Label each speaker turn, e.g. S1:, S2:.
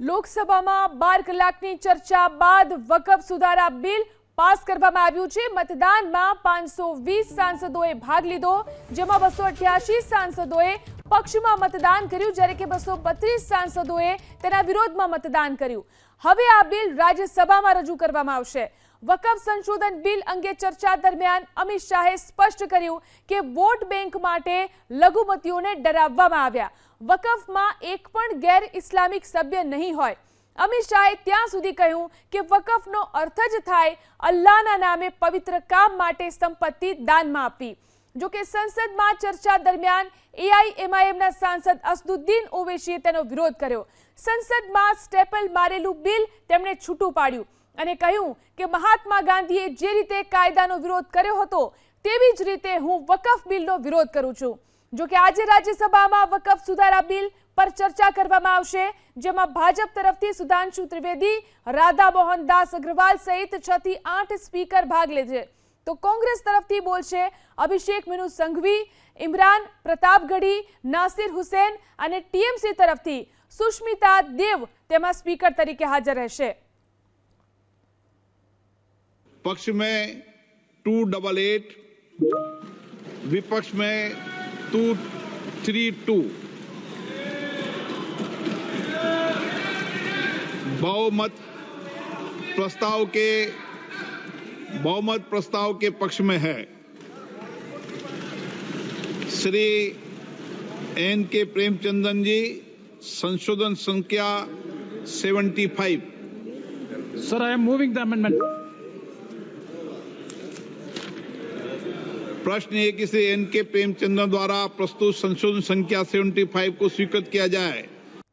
S1: લોકસભામાં 12 કલાકની ચર્ચા બાદ વકફ સુધારા બિલ પાસ કરવામાં આવ્યું છે। મતદાનમાં 520 સાંસદોએ ભાગ લીધો, જેમાં 288 સાંસદોએ પક્ષમાં મતદાન કર્યું, જ્યારે કે 232 સાંસદોએ તેના વિરોધમાં મતદાન કર્યું। હવે આ બિલ રાજ્યસભામાં રજૂ કરવામાં આવશે। વકફ સંશોધન બિલ અંગે ચર્ચા દરમિયાન અમિત શાહે સ્પષ્ટ કર્યું કે વોટ બેંક માટે લઘુમતીઓને ડરાવવામાં આવ્યા। વકફમાં એક પણ ગેર ઇસ્લામિક સભ્ય નહીં હોય। અમિત શાહે ત્યાં સુધી કહ્યું કે વકફનો અર્થ જ થાય અલ્લાહના નામે પવિત્ર કામ માટે સંપત્તિ દાનમાં આપવી। જો કે સંસદમાં ચર્ચા દરમિયાન એઆઈએમઆઈએમના સાંસદ અસદુદ્દીન ઓવૈસીએ તેનો વિરોધ કર્યો। સંસદમાં સ્ટેપલ મારેલું બિલ તેમણે છૂટું પાડ્યું અને કહ્યું કે મહાત્મા ગાંધીએ જે રીતે કાયદાનો વિરોધ કર્યો હતો તેવી જ રીતે હું વકફ બિલનો વિરોધ કરું છું। જો કે આજે રાજ્યસભામાં વકફ સુધારા બિલ પર ચર્ચા કરવામાં આવશે, જેમાં ભાજપ તરફથી સુધાંશુ ત્રિવેદી, રાધા મોહન દાસ અગ્રવાલ સહિત 6 થી 8 સ્પીકર ભાગ લેશે, તો કોંગ્રેસ તરફથી બોલશે અભિષેક મનુ સંઘવી, ઇમરાન પ્રતાપગઢી, નાસિર હુસૈન અને ટીએમસી તરફથી સુષ્મિતા દેવ તેમાં સ્પીકર તરીકે હાજર રહેશે।
S2: पक्ष में 288, विपक्ष में 232। बहुमत प्रस्ताव के पक्ष में है श्री एन के प्रेमचंदन जी, संशोधन संख्या 75।
S3: Sir, I am moving the amendment.
S2: प्रश्न है कि श्री एन के प्रेमचंदन द्वारा प्रस्तुत संशोधन संख्या 75 को स्वीकृत किया जाए।